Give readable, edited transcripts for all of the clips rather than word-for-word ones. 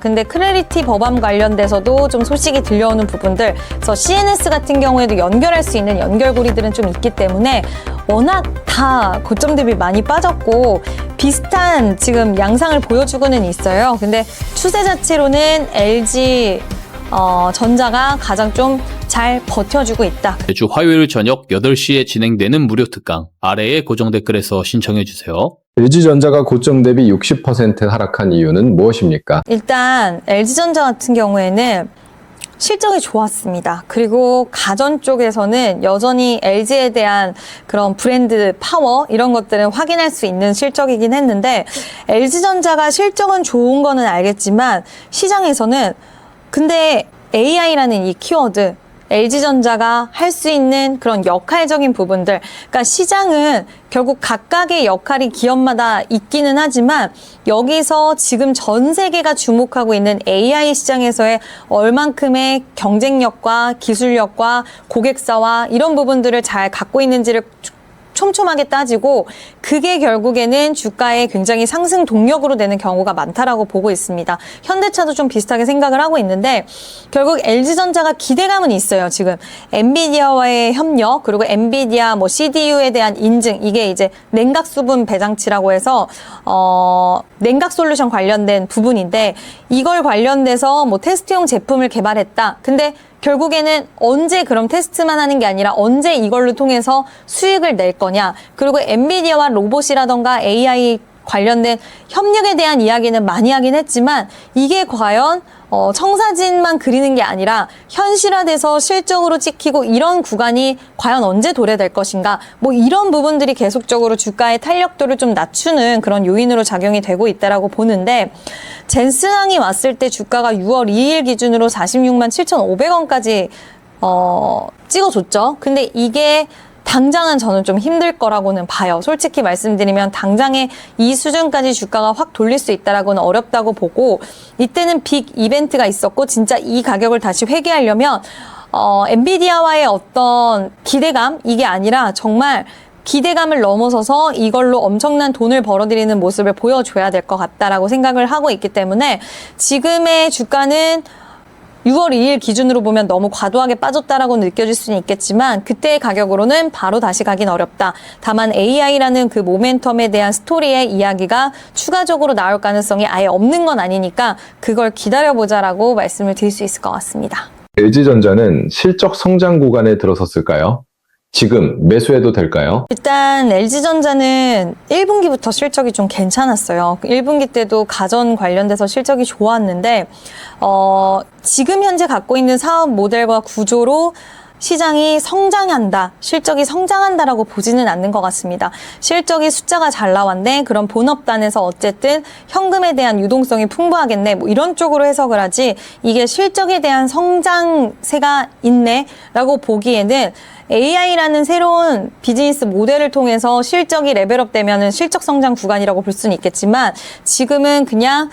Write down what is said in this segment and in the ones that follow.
근데 크래리티 법안 관련돼서도 좀 소식이 들려오는 부분들, 그래서 CNS 같은 경우에도 연결할 수 있는 연결고리들은 좀 있기 때문에 워낙 다 고점 대비 많이 빠졌고 비슷한 지금 양상을 보여주고는 있어요. 근데 추세 자체로는 LG 전자가 가장 좀 잘 버텨주고 있다. 매주 화요일 저녁 8시에 진행되는 무료 특강 아래의 고정 댓글에서 신청해주세요. LG전자가 고점 대비 60% 하락한 이유는 무엇입니까? 일단 LG전자 같은 경우에는 실적이 좋았습니다. 그리고 가전 쪽에서는 여전히 LG에 대한 그런 브랜드 파워 이런 것들은 확인할 수 있는 실적이긴 했는데 LG전자가 실적은 좋은 거는 알겠지만 시장에서는 근데 AI라는 이 키워드 LG전자가 할 수 있는 그런 역할적인 부분들, 그러니까 시장은 결국 각각의 역할이 기업마다 있기는 하지만 여기서 지금 전 세계가 주목하고 있는 AI 시장에서의 얼만큼의 경쟁력과 기술력과 고객사와 이런 부분들을 잘 갖고 있는지를 촘촘하게 따지고 그게 결국에는 주가의 굉장히 상승 동력으로 되는 경우가 많다라고 보고 있습니다. 현대차도 좀 비슷하게 생각을 하고 있는데 결국 LG전자가 기대감은 있어요. 지금 엔비디아와의 협력 그리고 엔비디아 CDU에 대한 인증 이게 이제 냉각 수분 배장치라고 해서 냉각 솔루션 관련된 부분인데 이걸 관련돼서 테스트용 제품을 개발했다. 근데 결국에는 언제 그럼 테스트만 하는 게 아니라 언제 이걸로 통해서 수익을 낼 거냐. 그리고 엔비디아와 로봇이라던가 AI 관련된 협력에 대한 이야기는 많이 하긴 했지만 이게 과연 청사진만 그리는 게 아니라 현실화돼서 실적으로 찍히고 이런 구간이 과연 언제 도래될 것인가 이런 부분들이 계속적으로 주가의 탄력도를 좀 낮추는 그런 요인으로 작용이 되고 있다라고 보는데 젠슨항이 왔을 때 주가가 6월 2일 기준으로 46만 7,500원까지 찍어줬죠. 근데 이게 당장은 저는 좀 힘들 거라고는 봐요. 솔직히 말씀드리면 당장에 이 수준까지 주가가 확 돌릴 수 있다라고는 어렵다고 보고 이때는 빅 이벤트가 있었고 진짜 이 가격을 다시 회귀하려면 엔비디아와의 어떤 기대감 이게 아니라 정말 기대감을 넘어서서 이걸로 엄청난 돈을 벌어들이는 모습을 보여줘야 될 것 같다라고 생각을 하고 있기 때문에 지금의 주가는 6월 2일 기준으로 보면 너무 과도하게 빠졌다라고 느껴질 수는 있겠지만 그때의 가격으로는 바로 다시 가긴 어렵다. 다만 AI라는 그 모멘텀에 대한 스토리의 이야기가 추가적으로 나올 가능성이 아예 없는 건 아니니까 그걸 기다려보자라고 말씀을 드릴 수 있을 것 같습니다. LG전자는 실적 성장 구간에 들어섰을까요? 지금 매수해도 될까요? 일단 LG전자는 1분기부터 실적이 좀 괜찮았어요. 1분기 때도 가전 관련돼서 실적이 좋았는데 지금 현재 갖고 있는 사업 모델과 구조로 시장이 성장한다, 실적이 성장한다라고 보지는 않는 것 같습니다. 실적이 숫자가 잘 나왔네, 그럼 본업단에서 어쨌든 현금에 대한 유동성이 풍부하겠네, 이런 쪽으로 해석을 하지 이게 실적에 대한 성장세가 있네 라고 보기에는 AI라는 새로운 비즈니스 모델을 통해서 실적이 레벨업 되면은 실적 성장 구간이라고 볼 수는 있겠지만 지금은 그냥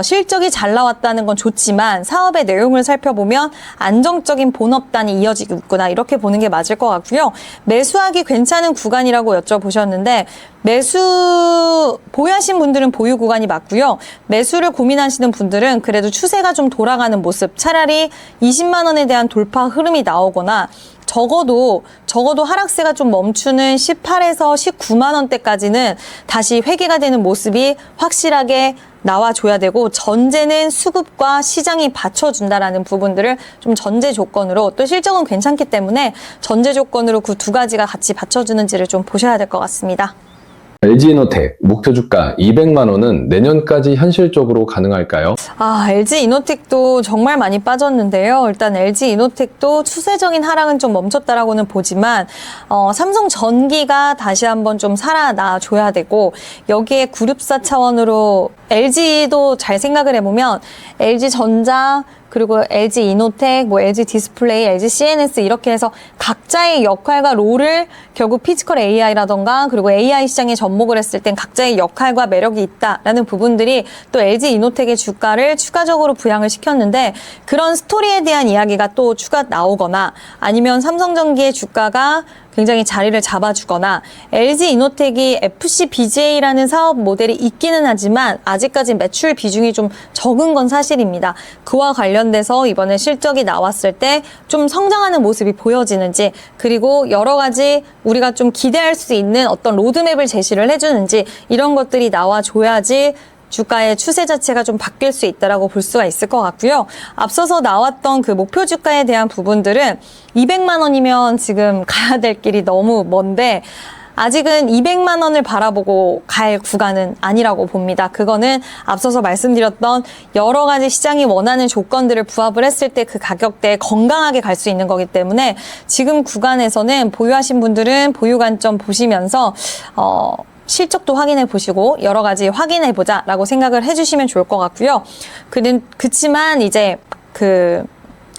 실적이 잘 나왔다는 건 좋지만 사업의 내용을 살펴보면 안정적인 본업단이 이어지고 있구나 이렇게 보는 게 맞을 것 같고요. 매수하기 괜찮은 구간이라고 여쭤보셨는데 매수 보유하신 분들은 보유 구간이 맞고요. 매수를 고민하시는 분들은 그래도 추세가 좀 돌아가는 모습 차라리 20만 원에 대한 돌파 흐름이 나오거나 적어도 하락세가 좀 멈추는 18에서 19만 원대까지는 다시 회귀가 되는 모습이 확실하게 나와줘야 되고 전제는 수급과 시장이 받쳐준다라는 부분들을 좀 전제 조건으로 또 실적은 괜찮기 때문에 전제 조건으로 그 두 가지가 같이 받쳐주는지를 좀 보셔야 될 것 같습니다. LG이노텍 목표 주가 200만 원은 내년까지 현실적으로 가능할까요? LG이노텍도 정말 많이 빠졌는데요. 일단 LG이노텍도 추세적인 하락은 좀 멈췄다라고는 보지만 삼성전기가 다시 한번 좀 살아나 줘야 되고 여기에 그룹사 차원으로 LG도 잘 생각을 해보면 LG전자 그리고 LG이노텍, LG디스플레이, LGCNS 이렇게 해서 각자의 역할과 롤을 결국 피지컬 AI라던가 그리고 AI 시장에 접목을 했을 땐 각자의 역할과 매력이 있다라는 부분들이 또 LG이노텍의 주가를 추가적으로 부양을 시켰는데 그런 스토리에 대한 이야기가 또 추가 나오거나 아니면 삼성전기의 주가가 굉장히 자리를 잡아주거나 LG 이노텍이 FCBJ라는 사업 모델이 있기는 하지만 아직까지 매출 비중이 좀 적은 건 사실입니다. 그와 관련돼서 이번에 실적이 나왔을 때 좀 성장하는 모습이 보여지는지, 그리고 여러 가지 우리가 좀 기대할 수 있는 어떤 로드맵을 제시를 해주는지, 이런 것들이 나와줘야지 주가의 추세 자체가 좀 바뀔 수 있다라고 볼 수가 있을 것 같고요. 앞서서 나왔던 그 목표 주가에 대한 부분들은 200만 원이면 지금 가야 될 길이 너무 먼데 아직은 200만 원을 바라보고 갈 구간은 아니라고 봅니다. 그거는 앞서서 말씀드렸던 여러 가지 시장이 원하는 조건들을 부합을 했을 때 그 가격대에 건강하게 갈 수 있는 거기 때문에 지금 구간에서는 보유하신 분들은 보유 관점 보시면서 실적도 확인해 보시고 여러 가지 확인해 보자라고 생각을 해주시면 좋을 것 같고요. 그치만 이제 그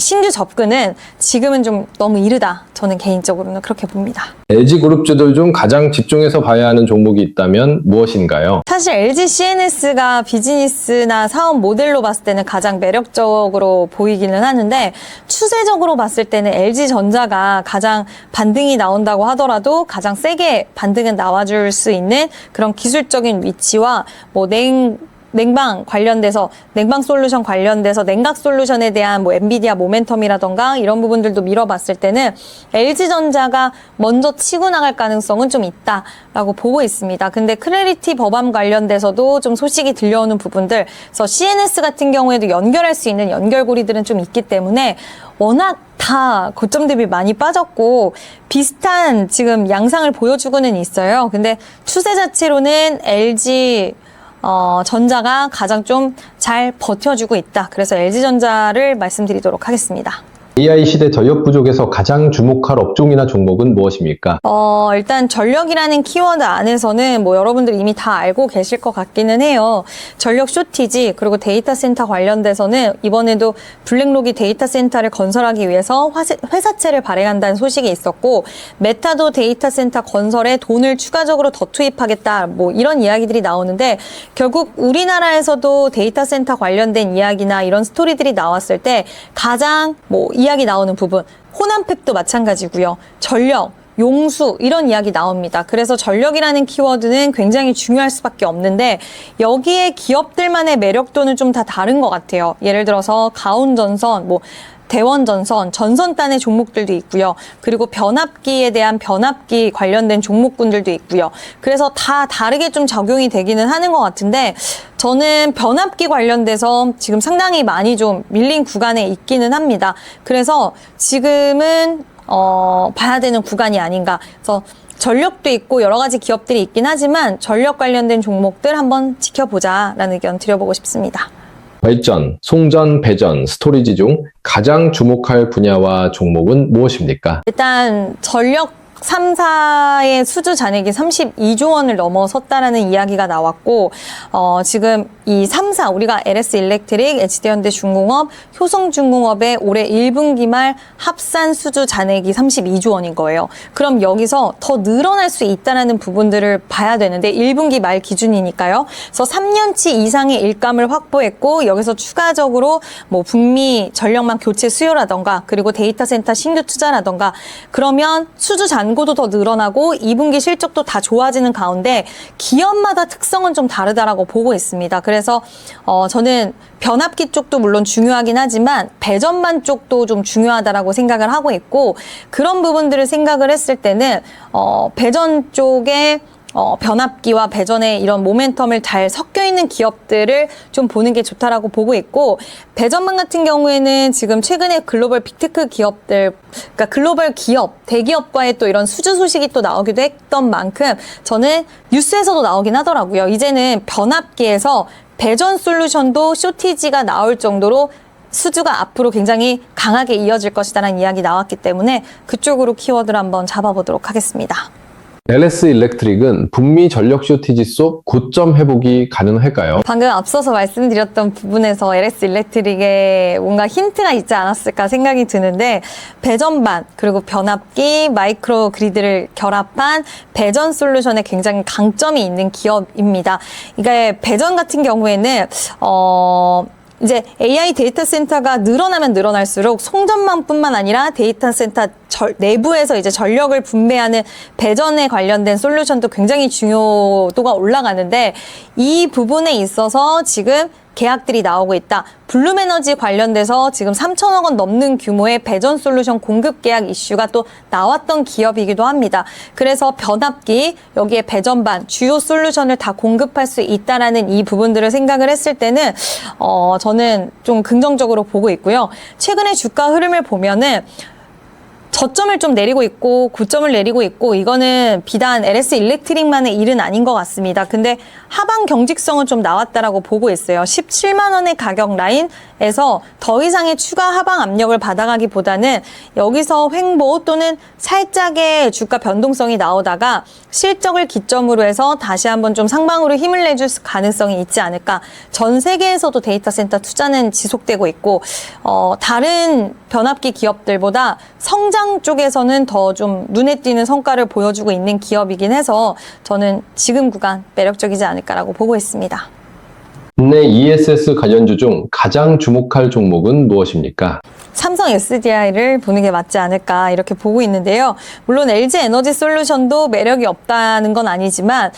신규 접근은 지금은 좀 너무 이르다. 저는 개인적으로는 그렇게 봅니다. LG그룹주들 중 가장 집중해서 봐야 하는 종목이 있다면 무엇인가요? 사실 LG CNS가 비즈니스나 사업 모델로 봤을 때는 가장 매력적으로 보이기는 하는데 추세적으로 봤을 때는 LG전자가 가장 반등이 나온다고 하더라도 가장 세게 반등은 나와줄 수 있는 그런 기술적인 위치와 뭐 냉방 관련돼서 냉방 솔루션 관련돼서 냉각 솔루션에 대한 뭐 엔비디아 모멘텀이라던가 이런 부분들도 밀어봤을 때는 LG전자가 먼저 치고 나갈 가능성은 좀 있다라고 보고 있습니다. 근데 크래리티 법안 관련돼서도 좀 소식이 들려오는 부분들, 그래서 CNS 같은 경우에도 연결할 수 있는 연결고리들은 좀 있기 때문에 워낙 다 고점 대비 많이 빠졌고 비슷한 지금 양상을 보여주고는 있어요. 근데 추세 자체로는 LG 전자가 가장 좀 잘 버텨주고 있다. 그래서 LG전자를 말씀드리도록 하겠습니다. AI 시대 전력 부족에서 가장 주목할 업종이나 종목은 무엇입니까? 일단 전력이라는 키워드 안에서는 뭐 여러분들 이미 다 알고 계실 것 같기는 해요. 전력 쇼티지, 그리고 데이터 센터 관련돼서는 이번에도 블랙록이 데이터 센터를 건설하기 위해서 회사채를 발행한다는 소식이 있었고, 메타도 데이터 센터 건설에 돈을 추가적으로 더 투입하겠다, 뭐 이런 이야기들이 나오는데, 결국 우리나라에서도 데이터 센터 관련된 이야기나 이런 스토리들이 나왔을 때 가장 뭐 이야기 나오는 부분, 호남팩도 마찬가지고요. 전력, 용수 이런 이야기 나옵니다. 그래서 전력이라는 키워드는 굉장히 중요할 수밖에 없는데 여기에 기업들만의 매력도는 좀 다 다른 것 같아요. 예를 들어서 가온전선, 뭐 대원전선, 전선단의 종목들도 있고요. 그리고 변압기에 대한 변압기 관련된 종목군들도 있고요. 그래서 다 다르게 좀 적용이 되기는 하는 것 같은데 저는 변압기 관련돼서 지금 상당히 많이 좀 밀린 구간에 있기는 합니다. 그래서 지금은 봐야 되는 구간이 아닌가. 그래서 전력도 있고 여러 가지 기업들이 있긴 하지만 전력 관련된 종목들 한번 지켜보자라는 의견 드려보고 싶습니다. 발전, 송전, 배전, 스토리지 중 가장 주목할 분야와 종목은 무엇입니까? 일단 전력 3사의 수주 잔액이 32조 원을 넘어섰다라는 이야기가 나왔고 지금 이 3사 우리가 LS 일렉트릭, HD현대 중공업, 효성중공업의 올해 1분기 말 합산 수주 잔액이 32조 원인 거예요. 그럼 여기서 더 늘어날 수 있다는 부분들을 봐야 되는데 1분기 말 기준이니까요. 그래서 3년치 이상의 일감을 확보했고 여기서 추가적으로 뭐 북미 전력망 교체 수요라던가 그리고 데이터 센터 신규 투자라던가 그러면 수주 잔고도 더 늘어나고 2분기 실적도 다 좋아지는 가운데 기업마다 특성은 좀 다르다라고 보고 있습니다. 그래서 저는 변압기 쪽도 물론 중요하긴 하지만 배전반 쪽도 좀 중요하다라고 생각을 하고 있고 그런 부분들을 생각을 했을 때는 배전 쪽에 변압기와 배전의 이런 모멘텀을 잘 섞여 있는 기업들을 좀 보는 게 좋다라고 보고 있고 배전반 같은 경우에는 지금 최근에 글로벌 빅테크 기업들, 그러니까 글로벌 기업, 대기업과의 또 이런 수주 소식이 또 나오기도 했던 만큼 저는 뉴스에서도 나오긴 하더라고요. 이제는 변압기에서 배전 솔루션도 쇼티지가 나올 정도로 수주가 앞으로 굉장히 강하게 이어질 것이다라는 이야기 나왔기 때문에 그쪽으로 키워드를 한번 잡아보도록 하겠습니다. LS 일렉트릭은 북미 전력 쇼티지 속 고점 회복이 가능할까요? 방금 앞서서 말씀드렸던 부분에서 LS 일렉트릭에 뭔가 힌트가 있지 않았을까 생각이 드는데 배전반 그리고 변압기, 마이크로 그리드를 결합한 배전 솔루션에 굉장히 강점이 있는 기업입니다. 이게 배전 같은 경우에는 이제 AI 데이터 센터가 늘어나면 늘어날수록 송전망뿐만 아니라 데이터 센터 내부에서 이제 전력을 분배하는 배전에 관련된 솔루션도 굉장히 중요도가 올라가는데 이 부분에 있어서 지금 계약들이 나오고 있다. 블룸에너지 관련돼서 지금 3천억 원 넘는 규모의 배전 솔루션 공급 계약 이슈가 또 나왔던 기업이기도 합니다. 그래서 변압기, 여기에 배전반, 주요 솔루션을 다 공급할 수 있다라는 이 부분들을 생각을 했을 때는 저는 좀 긍정적으로 보고 있고요. 최근에 주가 흐름을 보면은 저점을 좀 내리고 있고 고점을 내리고 있고 이거는 비단 LS 일렉트릭만의 일은 아닌 것 같습니다. 근데 하방 경직성은 좀 나왔다라고 보고 있어요. 17만 원의 가격 라인에서 더 이상의 추가 하방 압력을 받아가기보다는 여기서 횡보 또는 살짝의 주가 변동성이 나오다가 실적을 기점으로 해서 다시 한번 좀 상방으로 힘을 내줄 가능성이 있지 않을까. 전 세계에서도 데이터 센터 투자는 지속되고 있고 다른 변압기 기업들보다 성장 쪽에서는 더 좀 눈에 띄는 성과를 보여주고 있는 기업이긴 해서 저는 지금 구간 매력적이지 않을까라고 보고 있습니다. 국내 ESS 관련주 중 가장 주목할 종목은 무엇입니까? 삼성 SDI를 보는 게 맞지 않을까 이렇게 보고 있는데요. 물론 LG 에너지 솔루션도 매력이 없다는 건 아니지만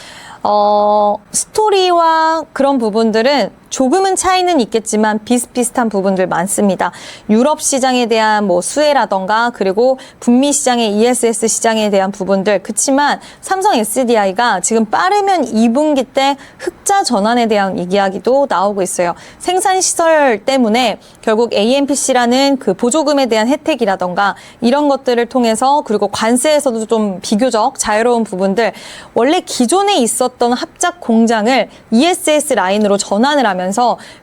스토리와 그런 부분들은 조금은 차이는 있겠지만 비슷비슷한 부분들 많습니다. 유럽 시장에 대한 뭐 수혜라던가 그리고 북미 시장의 ESS 시장에 대한 부분들. 그치만 삼성 SDI가 지금 빠르면 2분기 때 흑자 전환에 대한 이야기도 나오고 있어요. 생산 시설 때문에 결국 AMPC라는 그 보조금에 대한 혜택이라던가 이런 것들을 통해서 그리고 관세에서도 좀 비교적 자유로운 부분들 원래 기존에 있었던 합작 공장을 ESS 라인으로 전환을 하면서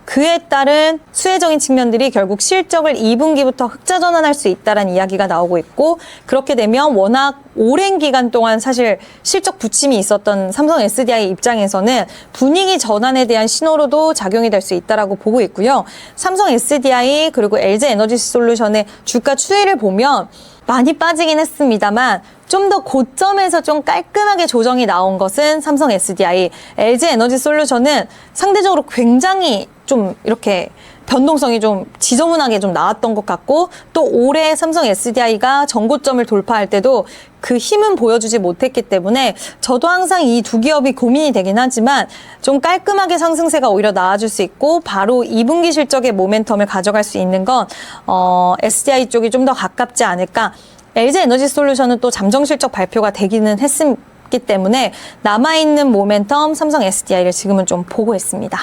그에 따른 수혜적인 측면들이 결국 실적을 2분기부터 흑자 전환할 수 있다는 이야기가 나오고 있고 그렇게 되면 워낙 오랜 기간 동안 사실 실적 부침이 있었던 삼성 SDI 입장에서는 분위기 전환에 대한 신호로도 작용이 될 수 있다라고 보고 있고요. 삼성 SDI 그리고 LG 에너지 솔루션의 주가 추이를 보면 많이 빠지긴 했습니다만 좀 더 고점에서 좀 깔끔하게 조정이 나온 것은 삼성 SDI, LG 에너지 솔루션은 상대적으로 굉장히 좀 이렇게 변동성이 좀 지저분하게 좀 나왔던 것 같고 또 올해 삼성 SDI가 전고점을 돌파할 때도 그 힘은 보여주지 못했기 때문에 저도 항상 이 두 기업이 고민이 되긴 하지만 좀 깔끔하게 상승세가 오히려 나와줄 수 있고 바로 2분기 실적의 모멘텀을 가져갈 수 있는 건 SDI 쪽이 좀 더 가깝지 않을까. LG 에너지 솔루션은 또 잠정 실적 발표가 되기는 했기 때문에 남아있는 모멘텀 삼성 SDI를 지금은 좀 보고 있습니다.